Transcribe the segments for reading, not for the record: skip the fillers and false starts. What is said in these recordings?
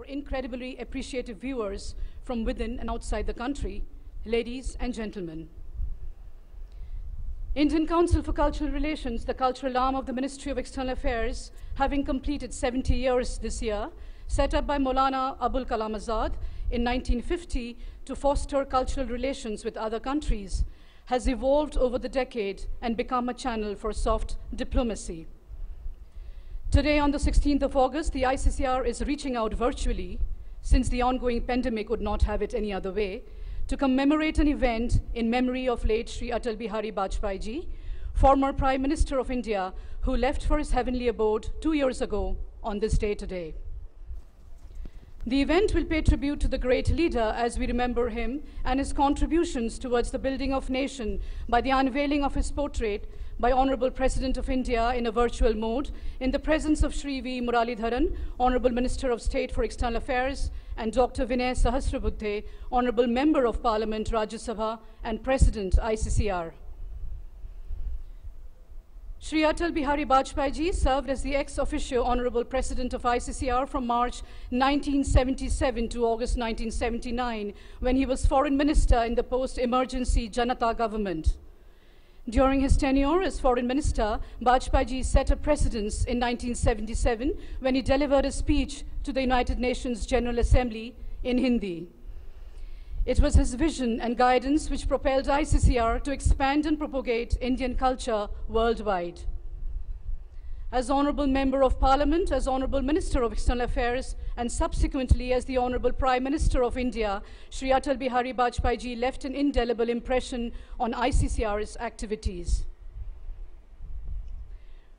incredibly appreciative viewers from within and outside the country, ladies and gentlemen. Indian Council for Cultural Relations, the cultural arm of the Ministry of External Affairs, having completed 70 years this year, set up by Maulana Abul Kalam Azad in 1950 to foster cultural relations with other countries, has evolved over the decade and become a channel for soft diplomacy. Today, on the 16th of August, the ICCR is reaching out virtually, since the ongoing pandemic would not have it any other way, to commemorate an event in memory of late Sri Atal Bihari Vajpayee ji, former Prime Minister of India, who left for his heavenly abode 2 years ago on this day today. The event will pay tribute to the great leader as we remember him and his contributions towards the building of nation by the unveiling of his portrait by Honorable President of India in a virtual mode in the presence of Shri V. Muralidharan, Honorable Minister of State for External Affairs, and Dr. Vinay Sahasrabuddhe, Honorable Member of Parliament, Rajya Sabha, and President, ICCR. Shri Atal Bihari Vajpayee ji served as the ex officio Honorable President of ICCR from March 1977 to August 1979, when he was Foreign Minister in the post-emergency Janata government. During his tenure as Foreign Minister, Vajpayee ji set a precedence in 1977 when he delivered a speech to the United Nations General Assembly in Hindi. It was his vision and guidance which propelled ICCR to expand and propagate Indian culture worldwide. As Honorable Member of Parliament, as Honorable Minister of External Affairs, and subsequently as the Honorable Prime Minister of India, Shri Atal Bihari Vajpayee ji left an indelible impression on ICCR's activities.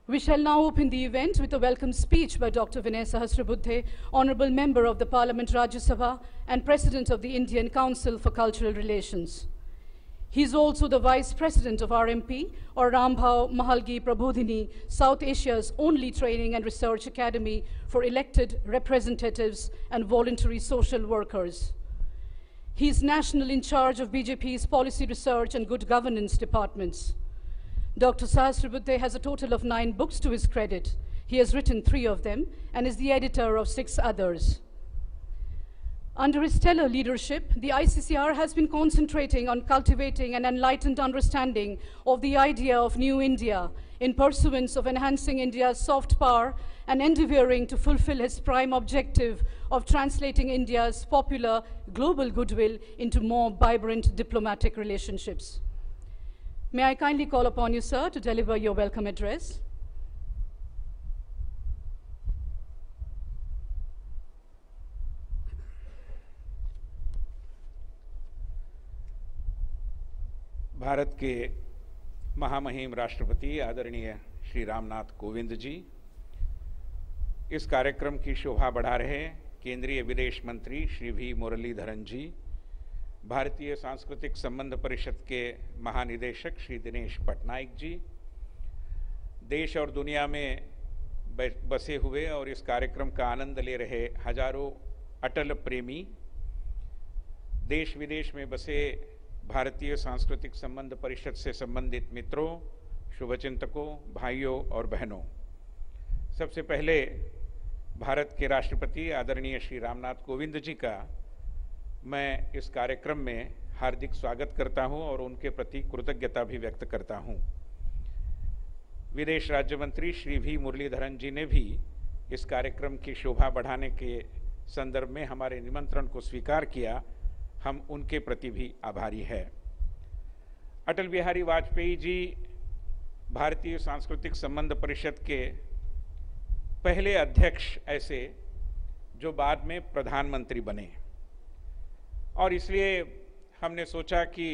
We shall now open the event with a welcome speech by Dr. Vinay Sahasrabuddhe, Honorable Member of the Parliament Rajya Sabha and President of the Indian Council for Cultural Relations. He is also the Vice President of RMP, or Rambhau Mahalgi Prabodhini, South Asia's only training and research academy for elected representatives and voluntary social workers. He is national in charge of BJP's policy research and good governance departments. Dr. Sahasrabuddhe has a total of 9 books to his credit. He has written 3 of them and is the editor of 6 others. Under his stellar leadership, the ICCR has been concentrating on cultivating an enlightened understanding of the idea of New India in pursuance of enhancing India's soft power and endeavoring to fulfill his prime objective of translating India's popular global goodwill into more vibrant diplomatic relationships. May I kindly call upon you, sir, to deliver your welcome address. Bharat के महामहिम राष्ट्रपति आदरणीय श्री रामनाथ कोविंद जी, इस कार्यक्रम की शोभा बढ़ा रहे केंद्रीय विदेश मंत्री श्री वी मुरलीधरन जी, भारतीय सांस्कृतिक संबंध परिषद के महानिदेशक श्री दिनेश पटनायक जी, देश और दुनिया में बसे हुए और इस कार्यक्रम का आनंद ले रहे हजारों अटल प्रेमी, देश विदेश में बसे भारतीय सांस्कृतिक संबंध परिषद से संबंधित मित्रों, शुभचिंतकों, भाइयों और बहनों, सबसे पहले भारत के राष्ट्रपति आदरणीय श्री रामनाथ कोविंद जी का मैं इस कार्यक्रम में हार्दिक स्वागत करता हूं और उनके प्रति कृतज्ञता भी व्यक्त करता हूं। विदेश राज्य मंत्री श्री वी मुरलीधरन जी ने भी इस कार्यक्रम की शोभा बढ़ाने के संदर्भ में हमारे निमंत्रण को स्वीकार किया, हम उनके प्रति भी आभारी है। अटल बिहारी वाजपेयी जी भारतीय सांस्कृतिक संबंध परिषद के पहले अध्यक्ष ऐसे जो बाद में प्रधानमंत्री बने, और इसलिए हमने सोचा कि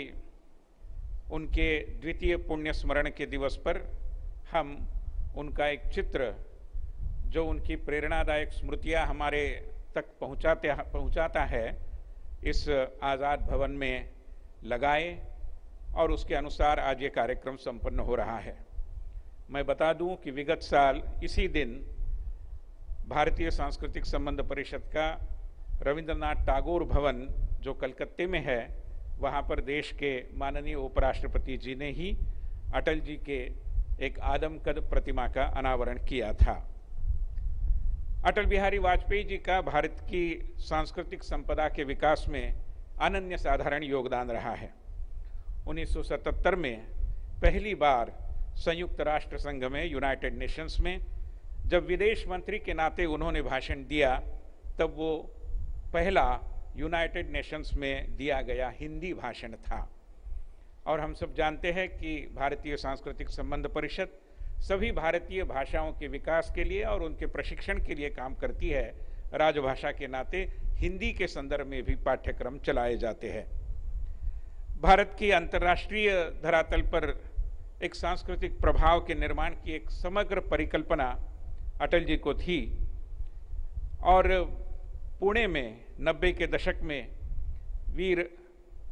उनके द्वितीय पुण्य स्मरण के दिवस पर हम उनका एक चित्र जो उनकी प्रेरणादायक स्मृतियां हमारे तक पहुंचाता है, इस आज़ाद भवन में लगाए और उसके अनुसार आज ये कार्यक्रम संपन्न हो रहा है। मैं बता दूं कि विगत साल इसी दिन भारतीय सांस्कृतिक संबंध परिषद का रविंद्रनाथ टैगोर भवन जो कलकत्ते में है, वहाँ पर देश के माननीय उपराष्ट्रपति जी ने ही अटल जी के एक आदमकद प्रतिमा का अनावरण किया था। अटल बिहारी वाजपेयी जी का भारत की सांस्कृतिक संपदा के विकास में अनन्य साधारण योगदान रहा है। 1977 में पहली बार संयुक्त राष्ट्र संघ में, यूनाइटेड नेशंस में, जब विदेश मंत्री के नाते उन्होंने भाषण दिया, तब वो पहला यूनाइटेड नेशंस में दिया गया हिंदी भाषण था। और हम सब जानते हैं कि भारतीय सांस्कृतिक संबंध परिषद सभी भारतीय भाषाओं के विकास के लिए और उनके प्रशिक्षण के लिए काम करती है। राजभाषा के नाते हिंदी के संदर्भ में भी पाठ्यक्रम चलाए जाते हैं। भारत की अंतर्राष्ट्रीय धरातल पर एक सांस्कृतिक प्रभाव के निर्माण की एक समग्र परिकल्पना अटल जी को थी और पुणे में 90 के दशक में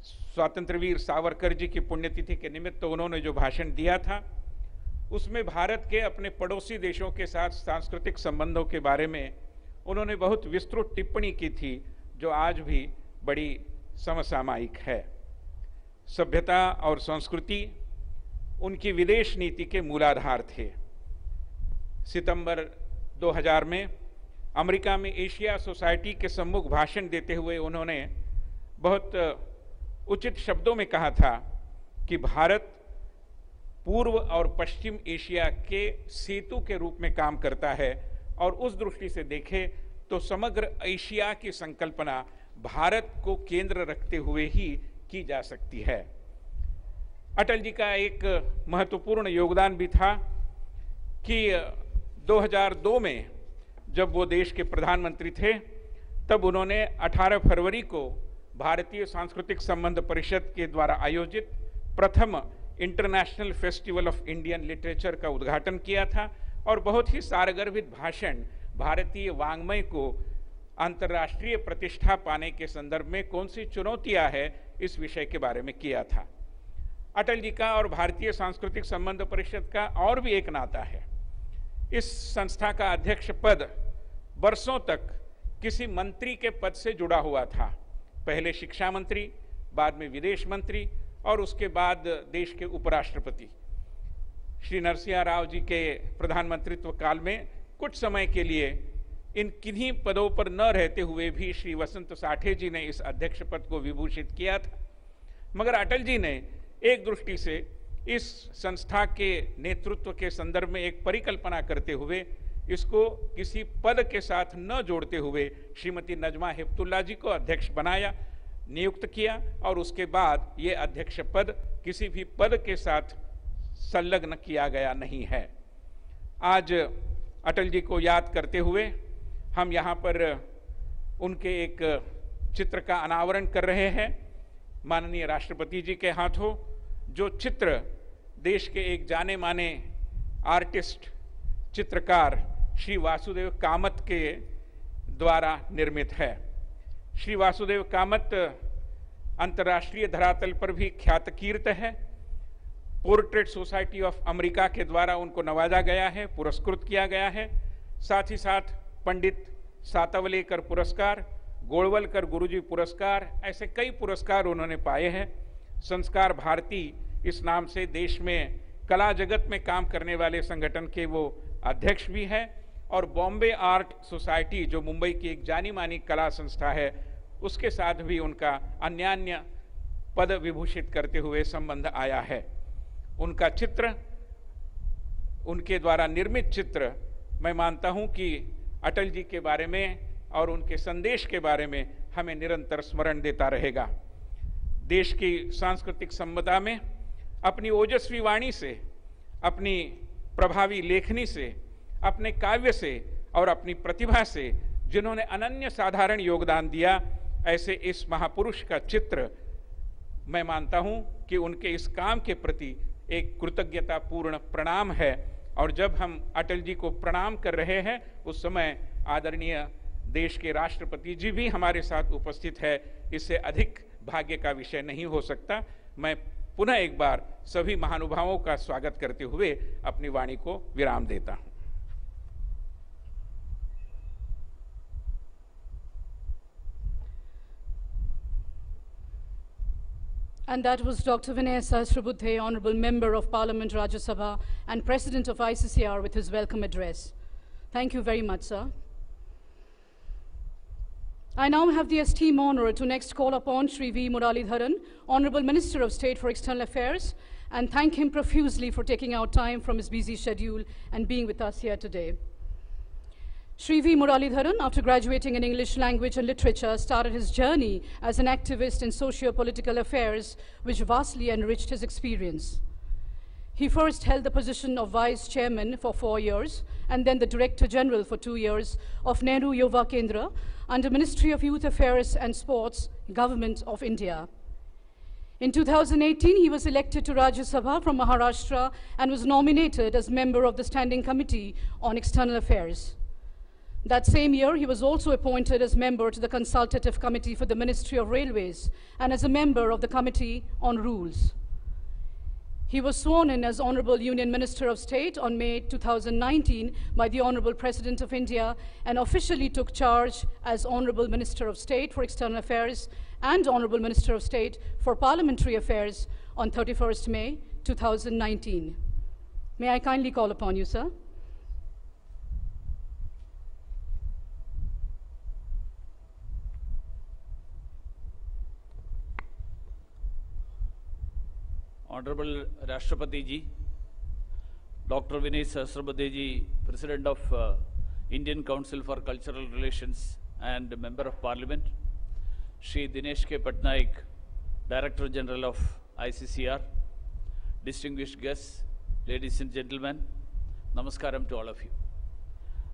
स्वतंत्र वीर सावरकर जी की पुण्यतिथि के निमित्त उन्होंने जो भाषण दिया था, उसमें भारत के अपने पड़ोसी देशों के साथ सांस्कृतिक संबंधों के बारे में उन्होंने बहुत विस्तृत टिप्पणी की थी, जो आज भी बड़ी समसामयिक है। सभ्यता और संस्कृति उनकी विदेश नीति के मूलाधार थे। सितंबर 2000 में अमेरिका में एशिया सोसाइटी के सम्मुख भाषण देते हुए उन्होंने बहुत उचित शब्दों में कहा था कि भारत पूर्व और पश्चिम एशिया के सेतु के रूप में काम करता है और उस दृष्टि से देखें तो समग्र एशिया की संकल्पना भारत को केंद्र रखते हुए ही की जा सकती है। अटल जी का एक महत्वपूर्ण योगदान भी था कि 2002 में जब वो देश के प्रधानमंत्री थे, तब उन्होंने 18 फरवरी को भारतीय सांस्कृतिक संबंध परिषद के द्वारा आयोजित प्रथम international festival of Indian literature का उद्घाटन किया था और बहुत ही सारगर्भित भाषण भारतीय वाङ्मय को अंतर्राष्ट्रीय प्रतिष्ठा पाने के संदर्भ में कौन सी चुनौतियां है, इस विषय के बारे में किया था। अटल जी का और भारतीय सांस्कृतिक संबंध परिषद का और भी एक नाता है। इस संस्था का अध्यक्ष पद वर्षों तक किसी मंत्री के पद से जुड़ा हुआ था। पहले शिक्षा मंत्री, बाद में विदेश मंत्री और उसके बाद देश के उपराष्ट्रपति। श्री नरसिंह राव जी के प्रधानमंत्रित्व काल में कुछ समय के लिए इन किन्हीं पदों पर न रहते हुए भी श्री वसंत साठे जी ने इस अध्यक्ष पद को विभूषित किया था। मगर अटल जी ने एक दृष्टि से इस संस्था के नेतृत्व के संदर्भ में एक परिकल्पना करते हुए इसको किसी पद के साथ न जोड़ते हुए श्रीमती नजमा हेपतुल्ला जी को अध्यक्ष बनाया, नियुक्त किया और उसके बाद ये अध्यक्ष पद किसी भी पद के साथ संलग्न किया गया नहीं है। आज अटल जी को याद करते हुए हम यहाँ पर उनके एक चित्र का अनावरण कर रहे हैं माननीय राष्ट्रपति जी के हाथों, जो चित्र देश के एक जाने माने आर्टिस्ट, चित्रकार श्री वासुदेव कामत के द्वारा निर्मित है। श्री वासुदेव कामत अंतर्राष्ट्रीय धरातल पर भी ख्यात कीर्त है। पोर्ट्रेट सोसाइटी ऑफ अमेरिका के द्वारा उनको नवाजा गया है, पुरस्कृत किया गया है। साथ ही साथ पंडित सातवलेकर पुरस्कार, गोलवलकर गुरुजी पुरस्कार, ऐसे कई पुरस्कार उन्होंने पाए हैं। संस्कार भारती इस नाम से देश में कला जगत में काम करने वाले संगठन के वो अध्यक्ष भी हैं और बॉम्बे आर्ट सोसाइटी, जो मुंबई की एक जानी मानी कला संस्था है, उसके साथ भी उनका अन्यान्य पद विभूषित करते हुए संबंध आया है। उनका चित्र, उनके द्वारा निर्मित चित्र, मैं मानता हूं कि अटल जी के बारे में और उनके संदेश के बारे में हमें निरंतर स्मरण देता रहेगा। देश की सांस्कृतिक संपदा में अपनी ओजस्वी वाणी से, अपनी प्रभावी लेखनी से, अपने काव्य से और अपनी प्रतिभा से जिन्होंने अनन्य साधारण योगदान दिया, ऐसे इस महापुरुष का चित्र मैं मानता हूं कि उनके इस काम के प्रति एक कृतज्ञतापूर्ण प्रणाम है। और जब हम अटल जी को प्रणाम कर रहे हैं, उस समय आदरणीय देश के राष्ट्रपति जी भी हमारे साथ उपस्थित है। इससे अधिक भाग्य का विषय नहीं हो सकता। मैं पुनः एक बार सभी महानुभावों का स्वागत करते हुए अपनी वाणी को विराम देता हूं। And that was Dr. Vinay Sahasrabudhe, Honorable Member of Parliament, Rajya Sabha, and President of ICCR, with his welcome address. Thank you very much, sir. I now have the esteemed honor to next call upon Shri V. Muralidharan, Honorable Minister of State for External Affairs, and thank him profusely for taking out time from his busy schedule and being with us here today. Shri V. Muralidharan, after graduating in English language and literature, started his journey as an activist in socio-political affairs, which vastly enriched his experience. He first held the position of Vice Chairman for 4 years, and then the Director General for 2 years of Nehru Yuva Kendra under Ministry of Youth Affairs and Sports, Government of India. In 2018, he was elected to Rajya Sabha from Maharashtra and was nominated as member of the Standing Committee on External Affairs. That same year, he was also appointed as member to the Consultative Committee for the Ministry of Railways and as a member of the Committee on Rules. He was sworn in as Honorable Union Minister of State on May 2019 by the Honorable President of India and officially took charge as Honorable Minister of State for External Affairs and Honorable Minister of State for Parliamentary Affairs on 31st May 2019. May I kindly call upon you, sir? Honorable Rashtrapati Ji, Dr. Vinay Sahasrabudhe Ji, President of Indian Council for Cultural Relations and Member of Parliament, Shri Dinesh K. Patnaik, Director General of ICCR, distinguished guests, ladies and gentlemen, Namaskaram to all of you.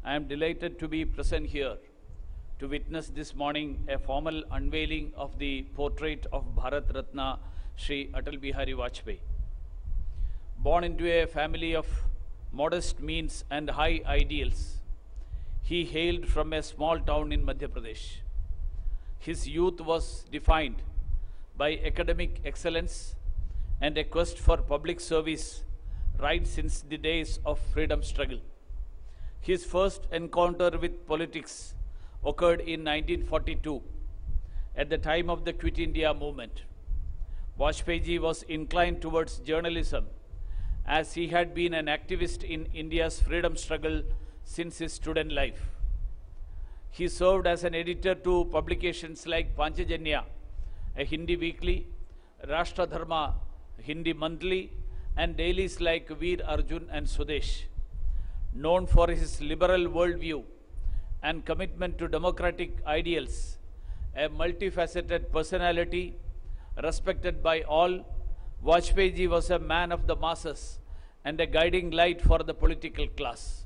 I am delighted to be present here to witness this morning a formal unveiling of the portrait of Bharat Ratna Shri Atal Bihari Vajpayee. Born into a family of modest means and high ideals, he hailed from a small town in Madhya Pradesh. His youth was defined by academic excellence and a quest for public service right since the days of freedom struggle. His first encounter with politics occurred in 1942 at the time of the Quit India movement. Vajpayee Ji was inclined towards journalism as he had been an activist in India's freedom struggle since his student life. He served as an editor to publications like Panchajanya, a Hindi weekly, Rashtradharma, Hindi monthly, and dailies like Veer Arjun and Swadesh. Known for his liberal worldview and commitment to democratic ideals, a multifaceted personality, respected by all, Vajpayee Ji was a man of the masses and a guiding light for the political class.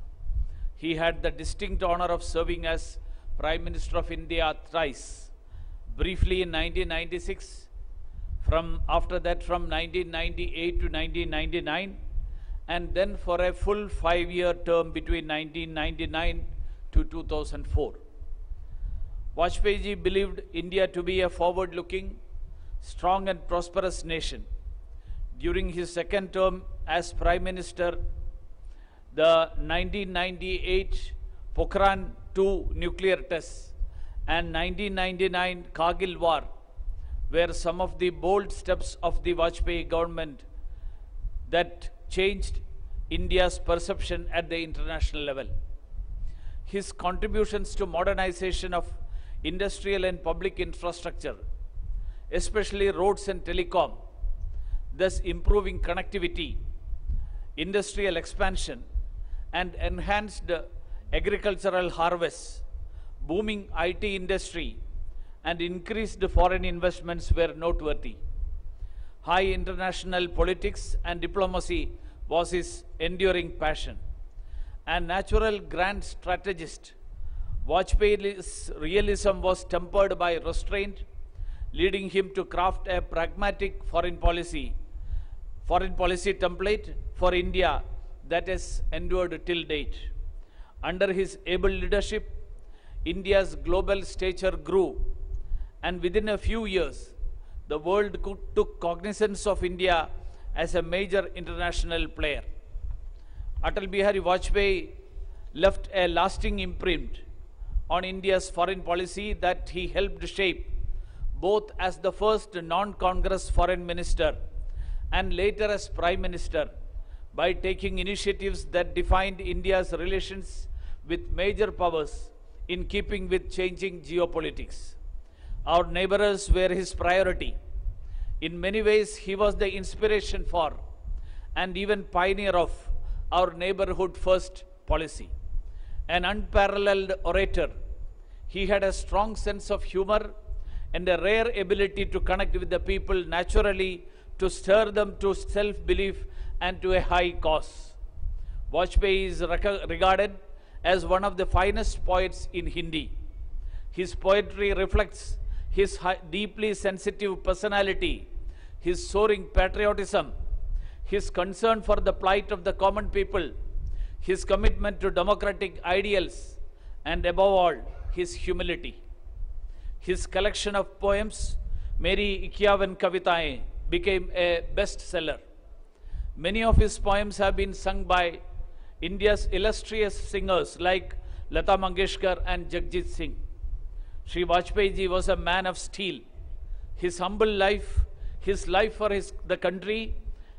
He had the distinct honor of serving as Prime Minister of India thrice, briefly in 1996, after that from 1998 to 1999, and then for a full 5-year term between 1999 to 2004. Vajpayee Ji believed India to be a forward-looking, strong and prosperous nation. During his second term as Prime Minister, the 1998 Pokhran II nuclear tests and 1999 Kargil War were some of the bold steps of the Vajpayee government that changed India's perception at the international level. His contributions to modernization of industrial and public infrastructure, especially roads and telecom, thus improving connectivity, industrial expansion, and enhanced agricultural harvests, booming IT industry, and increased foreign investments were noteworthy. High international politics and diplomacy was his enduring passion. A natural grand strategist, Vajpayee's realism was tempered by restraint, leading him to craft a pragmatic foreign policy template for India that has endured till date. Under his able leadership, India's global stature grew, and within a few years, the world took cognizance of India as a major international player. Atal Bihari Vajpayee left a lasting imprint on India's foreign policy that he helped shape both as the first non-Congress foreign minister and later as Prime Minister by taking initiatives that defined India's relations with major powers, in keeping with changing geopolitics. Our neighbors were his priority. In many ways, he was the inspiration for and even pioneer of our neighborhood first policy. An unparalleled orator, he had a strong sense of humor and a rare ability to connect with the people naturally, to stir them to self-belief and to a high cause. Vajpayee is regarded as one of the finest poets in Hindi. His poetry reflects his deeply sensitive personality, his soaring patriotism, his concern for the plight of the common people, his commitment to democratic ideals, and above all, his humility. His collection of poems, Meri 51 Kavitaएं, became a bestseller. Many of his poems have been sung by India's illustrious singers like Lata Mangeshkar and Jagjit Singh. Shri Vajpayee ji was a man of steel. His humble life, his life for the country,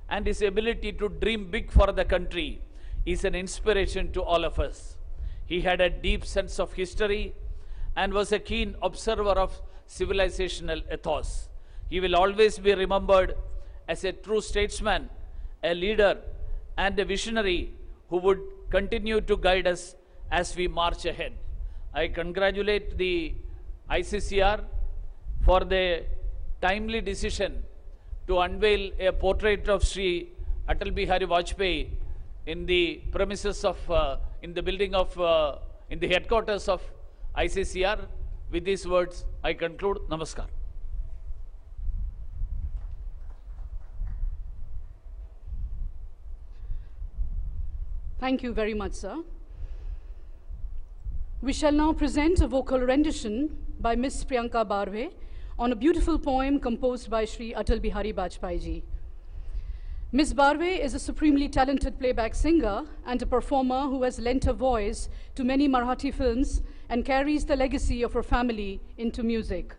and his ability to dream big for the country is an inspiration to all of us. He had a deep sense of history and was a keen observer of civilizational ethos. He will always be remembered as a true statesman, a leader, and a visionary who would continue to guide us as we march ahead. I congratulate the ICCR for the timely decision to unveil a portrait of Sri Atal Bihari Vajpayee in the premises of, in the building of, in the headquarters of ICCR. With these words, I conclude. Namaskar. Thank you very much, sir. We shall now present a vocal rendition by Miss Priyanka Barve on a beautiful poem composed by Shri Atal Bihari Vajpayee ji. Miss Barve is a supremely talented playback singer and a performer who has lent her voice to many Marathi films and carries the legacy of her family into music.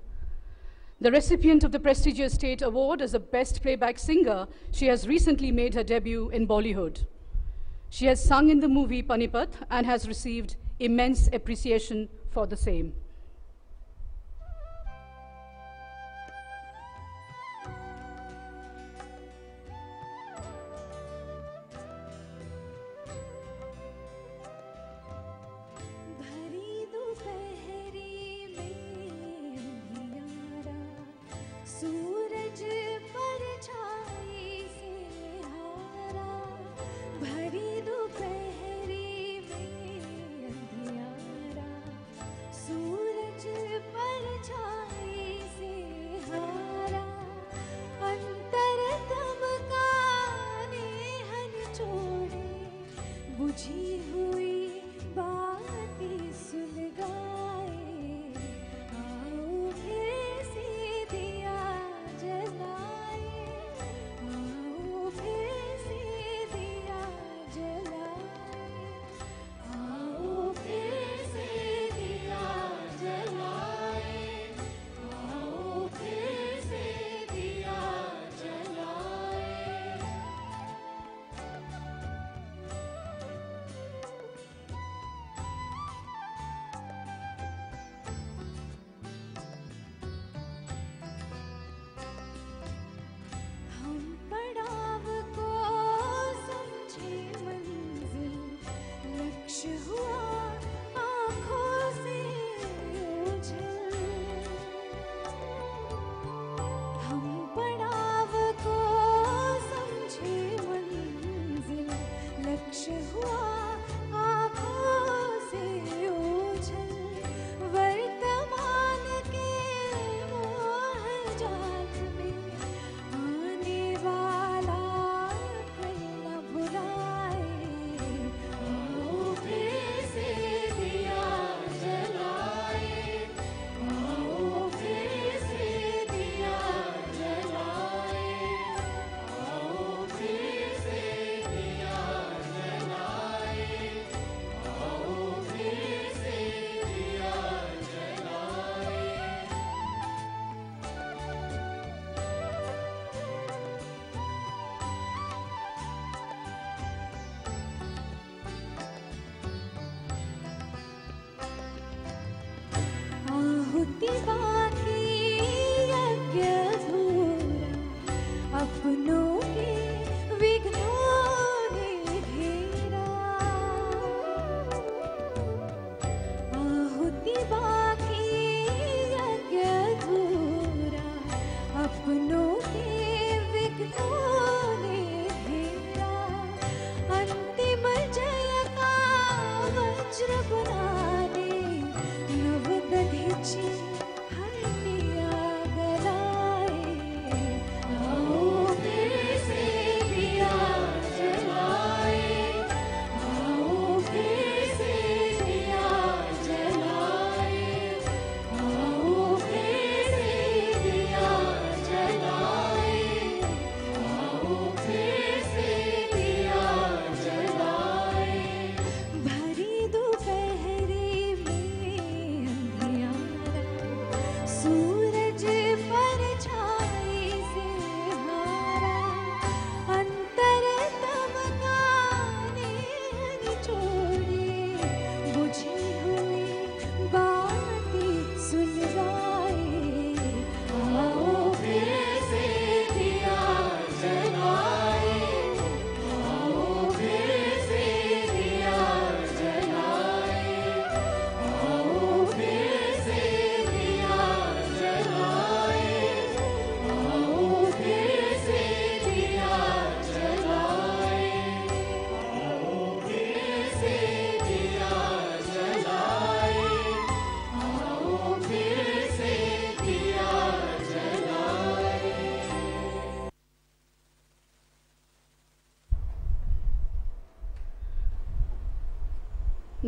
The recipient of the prestigious State Award as the Best Playback Singer, she has recently made her debut in Bollywood. She has sung in the movie Panipat and has received immense appreciation for the same. Suraj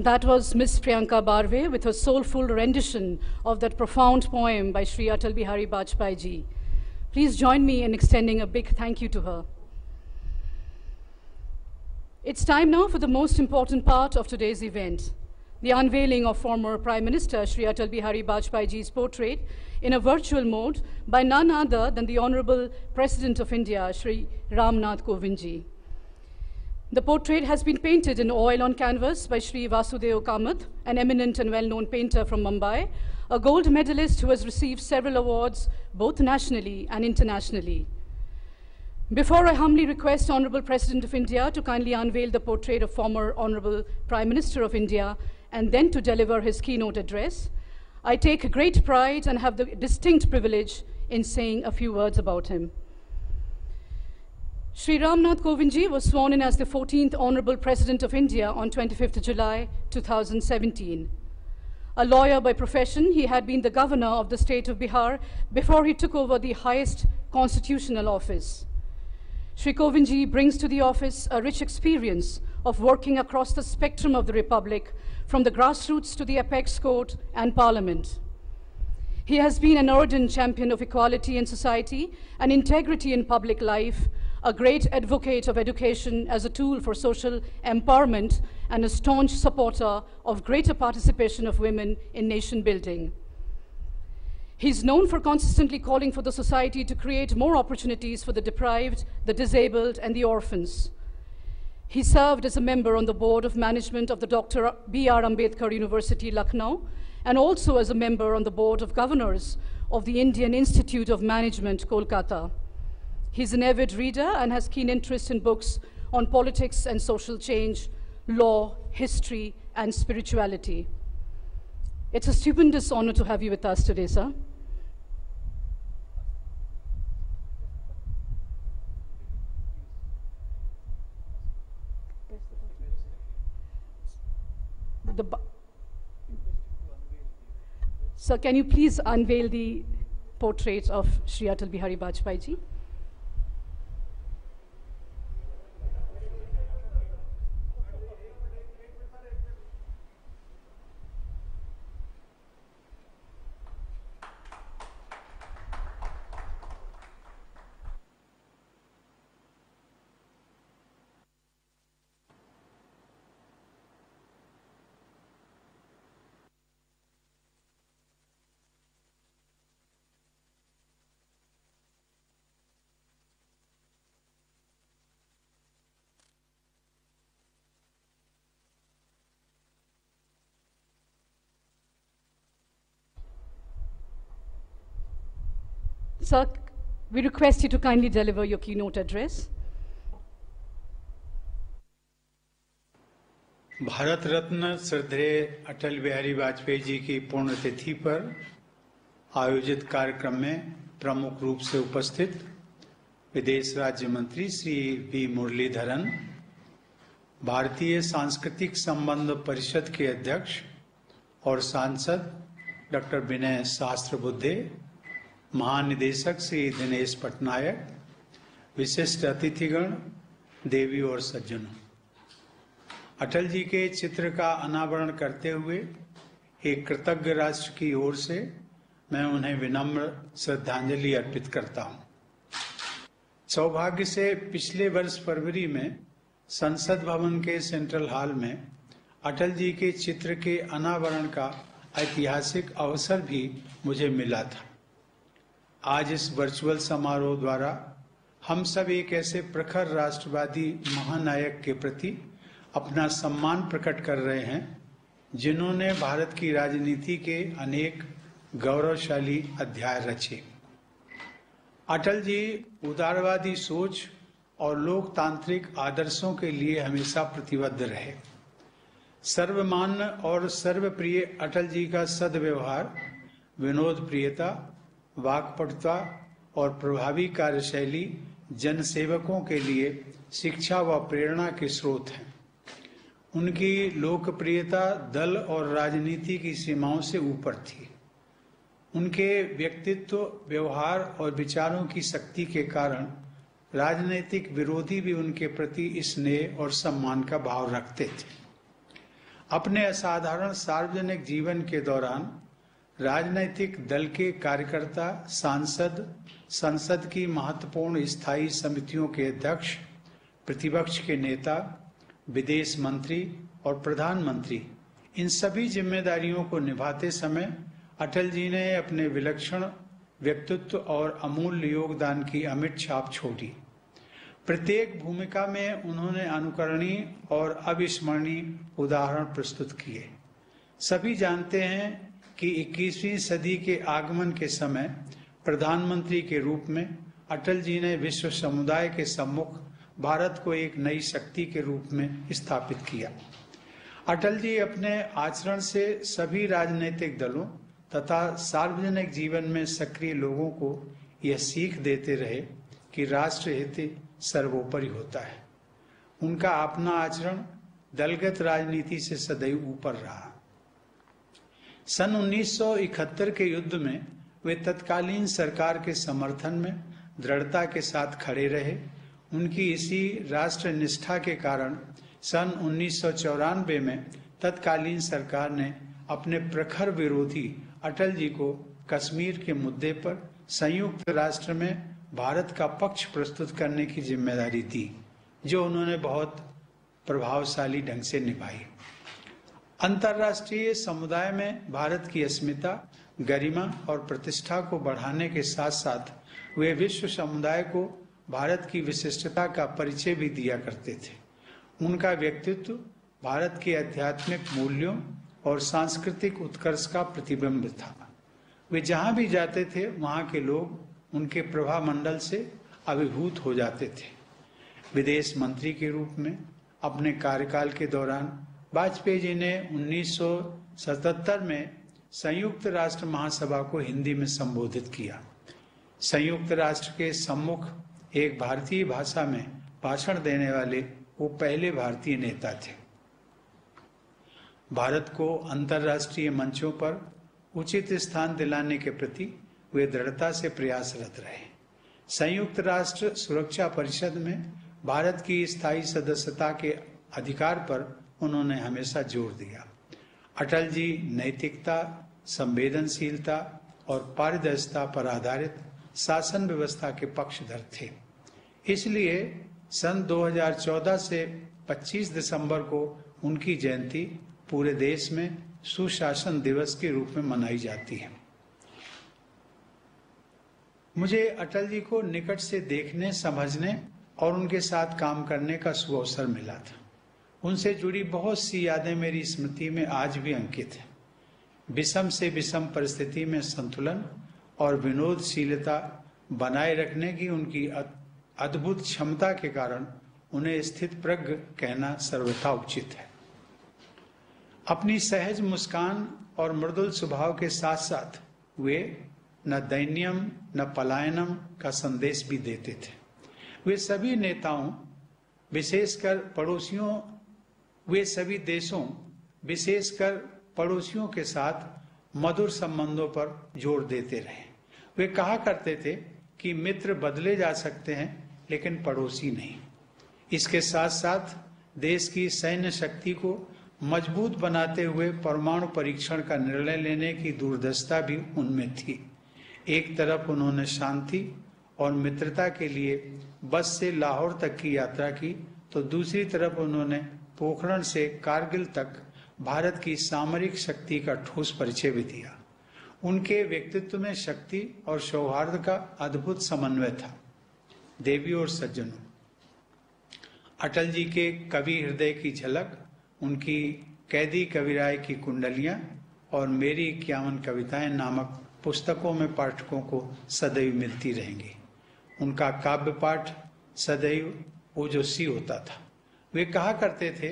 That was Miss Priyanka Barve with her soulful rendition of that profound poem by Shri Atal Bihari Vajpayee ji. Please join me in extending a big thank you to her. It's time now for the most important part of today's event, the unveiling of former Prime Minister Shri Atal Bihari Vajpayee ji's portrait in a virtual mode by none other than the Honorable President of India, Shri Ram Nath Kovind ji. The portrait has been painted in oil on canvas by Shri Vasudeo Kamath, an eminent and well-known painter from Mumbai, a gold medalist who has received several awards both nationally and internationally. Before I humbly request Honorable President of India to kindly unveil the portrait of former Honorable Prime Minister of India and then to deliver his keynote address, I take great pride and have the distinct privilege in saying a few words about him. Shri Ram Nath Kovind ji was sworn in as the 14th Honorable President of India on 25th July 2017. A lawyer by profession, he had been the governor of the state of Bihar before he took over the highest constitutional office. Shri Kovind ji brings to the office a rich experience of working across the spectrum of the Republic, from the grassroots to the apex court and parliament. He has been an ardent champion of equality in society and integrity in public life, a great advocate of education as a tool for social empowerment, and a staunch supporter of greater participation of women in nation building. He's known for consistently calling for the society to create more opportunities for the deprived, the disabled, and the orphans. He served as a member on the board of management of the Dr. B.R. Ambedkar University, Lucknow, and also as a member on the board of governors of the Indian Institute of Management, Kolkata. He's an avid reader and has keen interest in books on politics and social change, law, history, and spirituality. It's a stupendous honor to have you with us today, sir. Sir, can you please unveil the portrait of Shri Atal Bihari Vajpayee ji? Sir, we request you to kindly deliver your keynote address. Bharat Ratna श्रद्धेय अटल बिहारी वाजपेयी जी की पुण्यतिथि पर आयोजित कार्यक्रम में प्रमुख रूप से उपस्थित विदेश राज्य मंत्री श्री वी मुरलीधरन, भारतीय सांस्कृतिक संबंध परिषद के अध्यक्ष और सांसद डॉक्टर विनय सहस्त्रबुद्धे, महानिदेशक श्री दिनेश पटनायक, विशिष्ट अतिथिगण, देवी और सज्जनों, अटल जी के चित्र का अनावरण करते हुए एक कृतज्ञ राष्ट्र की ओर से मैं उन्हें विनम्र श्रद्धांजलि अर्पित करता हूं। सौभाग्य से पिछले वर्ष फरवरी में संसद भवन के सेंट्रल हॉल में अटल जी के चित्र के अनावरण का ऐतिहासिक अवसर भी मुझे मिला था। आज इस वर्चुअल समारोह द्वारा हम सब एक ऐसे प्रखर राष्ट्रवादी महानायक के प्रति अपना सम्मान प्रकट कर रहे हैं जिन्होंने भारत की राजनीति के अनेक गौरवशाली अध्याय रचे। अटल जी उदारवादी सोच और लोकतांत्रिक आदर्शों के लिए हमेशा प्रतिबद्ध रहे। सर्वमान्य और सर्वप्रिय अटल जी का सद्व्यवहार, विनोद प्रियता, वाक्पटुता और प्रभावी कार्यशैली जनसेवकों के लिए शिक्षा व प्रेरणा के स्रोत हैं। उनकी लोकप्रियता दल और राजनीति की सीमाओं से ऊपर थी। उनके व्यक्तित्व, व्यवहार और विचारों की शक्ति के कारण राजनीतिक विरोधी भी उनके प्रति स्नेह और सम्मान का भाव रखते थे। अपने असाधारण सार्वजनिक जीवन के दौरान राजनीतिक दल के कार्यकर्ता, सांसद, संसद की महत्वपूर्ण स्थायी समितियों के अध्यक्ष, प्रतिपक्ष के नेता, विदेश मंत्री और प्रधानमंत्री, इन सभी जिम्मेदारियों को निभाते समय अटल जी ने अपने विलक्षण व्यक्तित्व और अमूल्य योगदान की अमिट छाप छोड़ी। प्रत्येक भूमिका में उन्होंने अनुकरणीय और अविस्मरणीय उदाहरण प्रस्तुत किए। सभी जानते हैं कि 21वीं सदी के आगमन के समय प्रधानमंत्री के रूप में अटल जी ने विश्व समुदाय के सम्मुख भारत को एक नई शक्ति के रूप में स्थापित किया। अटल जी अपने आचरण से सभी राजनीतिक दलों तथा सार्वजनिक जीवन में सक्रिय लोगों को यह सीख देते रहे कि राष्ट्र हित सर्वोपरि होता है। उनका अपना आचरण दलगत राजनीति से सदैव ऊपर रहा। सन 1971 के युद्ध में वे तत्कालीन सरकार के समर्थन में दृढ़ता के साथ खड़े रहे। उनकी इसी राष्ट्र निष्ठा के कारण सन 1994 में तत्कालीन सरकार ने अपने प्रखर विरोधी अटल जी को कश्मीर के मुद्दे पर संयुक्त राष्ट्र में भारत का पक्ष प्रस्तुत करने की जिम्मेदारी दी, जो उन्होंने बहुत प्रभावशाली ढंग से निभाई। अंतर्राष्ट्रीय समुदाय में भारत की अस्मिता, गरिमा और प्रतिष्ठा को बढ़ाने के साथ साथ वे विश्व समुदाय को भारत की विशिष्टता का परिचय भी दिया करते थे। उनका व्यक्तित्व भारत के आध्यात्मिक मूल्यों और सांस्कृतिक उत्कर्ष का प्रतिबिंब था। वे जहां भी जाते थे वहां के लोग उनके प्रभाव मंडल से अभिभूत हो जाते थे। विदेश मंत्री के रूप में अपने कार्यकाल के दौरान वाजपेयी जी ने 1977 में संयुक्त राष्ट्र महासभा को हिंदी में संबोधित किया। संयुक्त राष्ट्र के सम्मुख एक भारतीय भाषा में भाषण देने वाले वो पहले भारतीय नेता थे। भारत को अंतर्राष्ट्रीय मंचों पर उचित स्थान दिलाने के प्रति वे दृढ़ता से प्रयासरत रहे। संयुक्त राष्ट्र सुरक्षा परिषद में भारत की स्थायी सदस्यता के अधिकार पर उन्होंने हमेशा जोर दिया। अटल जी नैतिकता, संवेदनशीलता और पारदर्शिता पर आधारित शासन व्यवस्था के पक्षधर थे। इसलिए सन 2014 से 25 दिसंबर को उनकी जयंती पूरे देश में सुशासन दिवस के रूप में मनाई जाती है। मुझे अटल जी को निकट से देखने, समझने और उनके साथ काम करने का सुअवसर मिला था। उनसे जुड़ी बहुत सी यादें मेरी स्मृति में आज भी अंकित हैं। विषम से विषम परिस्थिति में संतुलन और विनोदशीलता बनाए रखने की उनकी अद्भुत क्षमता के कारण उन्हें स्थित प्रज्ञ कहना सर्वथा उचित है। अपनी सहज मुस्कान और मृदुल स्वभाव के साथ साथ वे न दैन्यम न पलायनम का संदेश भी देते थे। वे सभी नेताओं, विशेषकर पड़ोसियों, वे सभी देशों, विशेषकर पड़ोसियों के साथ मधुर संबंधों पर जोर देते रहे। वे कहा करते थे कि मित्र बदले जा सकते हैं लेकिन पड़ोसी नहीं। इसके साथ साथ देश की सैन्य शक्ति को मजबूत बनाते हुए परमाणु परीक्षण का निर्णय लेने की दूरदर्शिता भी उनमें थी। एक तरफ उन्होंने शांति और मित्रता के लिए बस से लाहौर तक की यात्रा की, तो दूसरी तरफ उन्होंने पोखरण से कारगिल तक भारत की सामरिक शक्ति का ठोस परिचय भी दिया। उनके व्यक्तित्व में शक्ति और सौहार्द का अद्भुत समन्वय था। देवियों और सज्जनों, अटल जी के कवि हृदय की झलक उनकी कैदी कविराय की कुंडलियां और मेरी 51 कविताएं नामक पुस्तकों में पाठकों को सदैव मिलती रहेंगी। उनका काव्य पाठ सदैव ओजस्वी होता था। वे कहा करते थे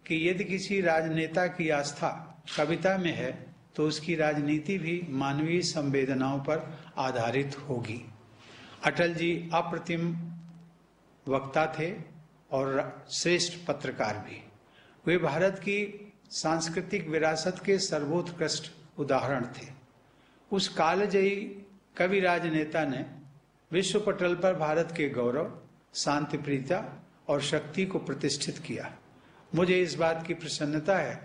कि यदि किसी राजनेता की आस्था कविता में है तो उसकी राजनीति भी मानवीय संवेदनाओं पर आधारित होगी। अटल जी अप्रतिम वक्ता थे और श्रेष्ठ पत्रकार भी। वे भारत की सांस्कृतिक विरासत के सर्वोत्कृष्ट उदाहरण थे। उस कालजयी कवि राजनेता ने विश्व पटल पर भारत के गौरव, शांतिप्रियता और शक्ति को प्रतिष्ठित किया। मुझे इस बात की प्रसन्नता है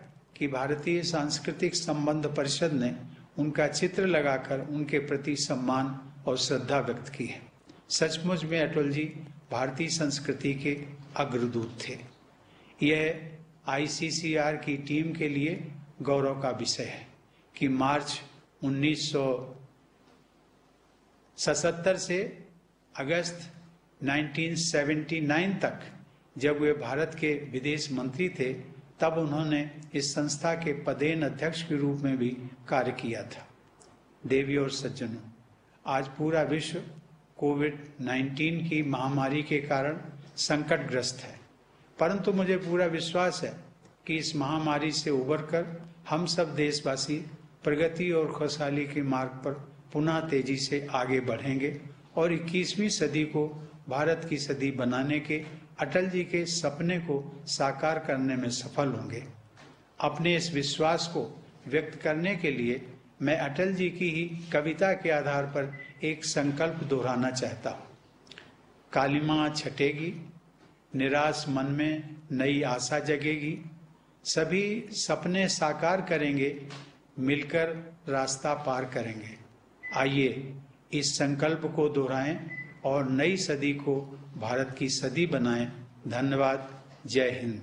कि भारतीय सांस्कृतिक संबंध परिषद ने उनका चित्र लगाकर उनके प्रति सम्मान और श्रद्धा व्यक्त की है। सचमुच में अटल जी भारतीय संस्कृति के अग्रदूत थे। यह आईसीसीआर की टीम के लिए गौरव का विषय है कि मार्च 1977 से अगस्त 1979 तक जब वे भारत के विदेश मंत्री थे, तब उन्होंने इस संस्था के पदेन अध्यक्ष के रूप में भी कार्य किया था। देवी और सज्जनों, आज पूरा विश्व कोविड-19 की महामारी के कारण संकटग्रस्त है, परंतु मुझे पूरा विश्वास है कि इस महामारी से उबरकर हम सब देशवासी प्रगति और खुशहाली के मार्ग पर पुनः तेजी से आगे बढ़ेंगे और 21वीं सदी को भारत की सदी बनाने के अटल जी के सपने को साकार करने में सफल होंगे। अपने इस विश्वास को व्यक्त करने के लिए मैं अटल जी की ही कविता के आधार पर एक संकल्प दोहराना चाहता हूँ। कालिमा छटेगी, निराश मन में नई आशा जगेगी, सभी सपने साकार करेंगे, मिलकर रास्ता पार करेंगे। आइए इस संकल्प को दोहराएं और नई सदी को भारत की सदी बनाएं। धन्यवाद। जय Hind.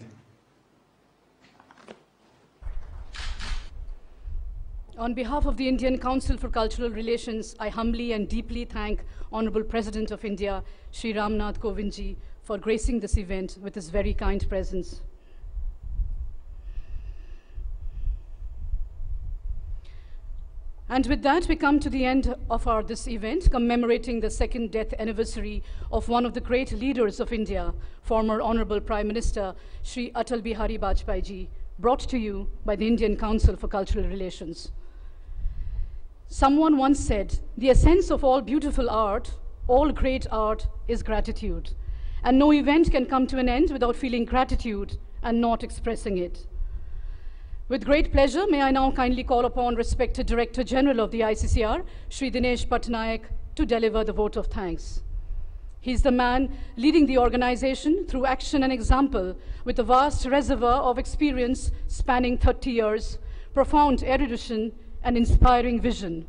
On behalf of the Indian Council for Cultural Relations, I humbly and deeply thank Honorable President of India, Shri Ram Nath Kovind ji, for gracing this event with his very kind presence. And with that, we come to the end of this event, commemorating the second death anniversary of one of the great leaders of India, former Honorable Prime Minister, Shri Atal Bihari Vajpayee ji, brought to you by the Indian Council for Cultural Relations. Someone once said, the essence of all beautiful art, all great art, is gratitude. And no event can come to an end without feeling gratitude and not expressing it. With great pleasure, may I now kindly call upon respected Director General of the ICCR, Shri Dinesh Patnaik, to deliver the vote of thanks. He's the man leading the organization through action and example with a vast reservoir of experience spanning 30 years, profound erudition, and inspiring vision.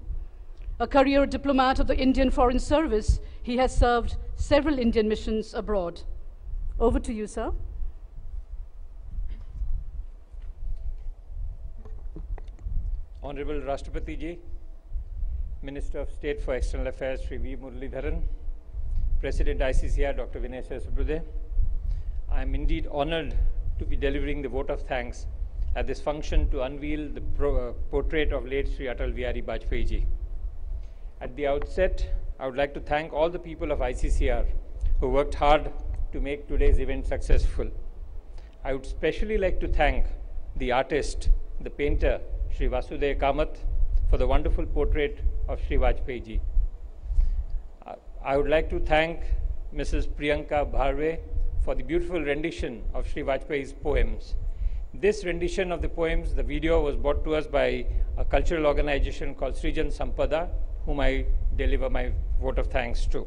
A career diplomat of the Indian Foreign Service, he has served several Indian missions abroad. Over to you, sir. Honorable Rashtrapati Ji, Minister of State for External Affairs, Shri V. Muralidharan, President ICCR, Dr. Vinay Sahasrabudhe, I am indeed honored to be delivering the vote of thanks at this function to unveil the portrait of late Shri Atal Bihari Vajpayee Ji. At the outset, I would like to thank all the people of ICCR who worked hard to make today's event successful. I would especially like to thank the artist, the painter, Shri Vasudev Kamath, for the wonderful portrait of Shri Vajpayee Ji. I would like to thank Mrs. Priyanka Bharve for the beautiful rendition of Shri Vajpayee's poems. This rendition of the poems, the video, was brought to us by a cultural organization called Srijan Sampada, whom I deliver my vote of thanks to.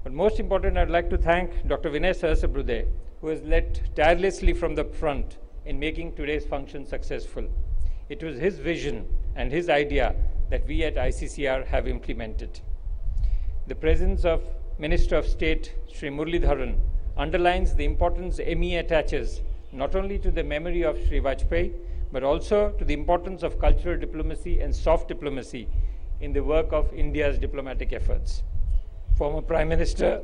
But most important, I'd like to thank Dr. Vinay Sahasrabudhe, who has led tirelessly from the front in making today's function successful. It was his vision and his idea that we at ICCR have implemented. The presence of Minister of State Shri Muralidharan underlines the importance ME attaches not only to the memory of Shri Vajpayee, but also to the importance of cultural diplomacy and soft diplomacy in the work of India's diplomatic efforts. Former Prime Minister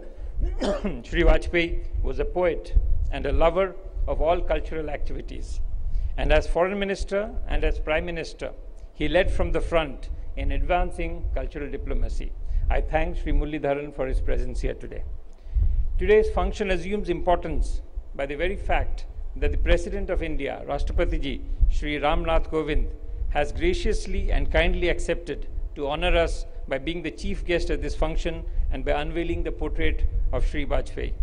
Shri Vajpayee was a poet and a lover of all cultural activities. And as Foreign Minister and as Prime Minister, he led from the front in advancing cultural diplomacy. I thank Shri Muralidharan for his presence here today. Today's function assumes importance by the very fact that the President of India, Rashtrapati Ji, Shri Ram Nath Kovind, has graciously and kindly accepted to honor us by being the chief guest at this function and by unveiling the portrait of Shri Vajpayee.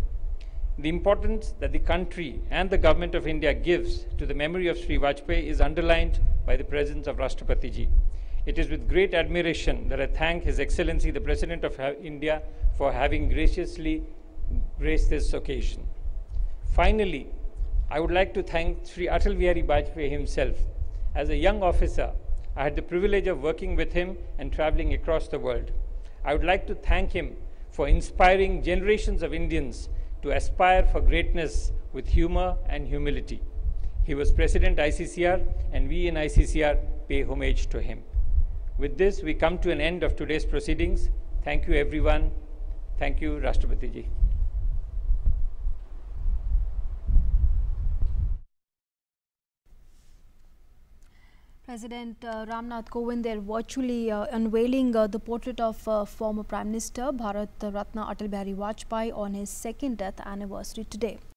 The importance that the country and the government of India gives to the memory of Shri Vajpayee is underlined by the presence of Rashtrapati Ji. It is with great admiration that I thank His Excellency, the President of India, for having graciously graced this occasion. Finally, I would like to thank Shri Atal Bihari Vajpayee himself As a young officer, I had the privilege of working with him and traveling across the world. I would like to thank him for inspiring generations of Indians to aspire for greatness with humor and humility. He was President ICCR, and we in ICCR pay homage to him. With this, we come to an end of today's proceedings. Thank you, everyone. Thank you, Rashtrapati Ji. President Ramnath Kovind there virtually unveiling the portrait of former Prime Minister Bharat Ratna Atal Bihari Vajpayee on his second death anniversary today.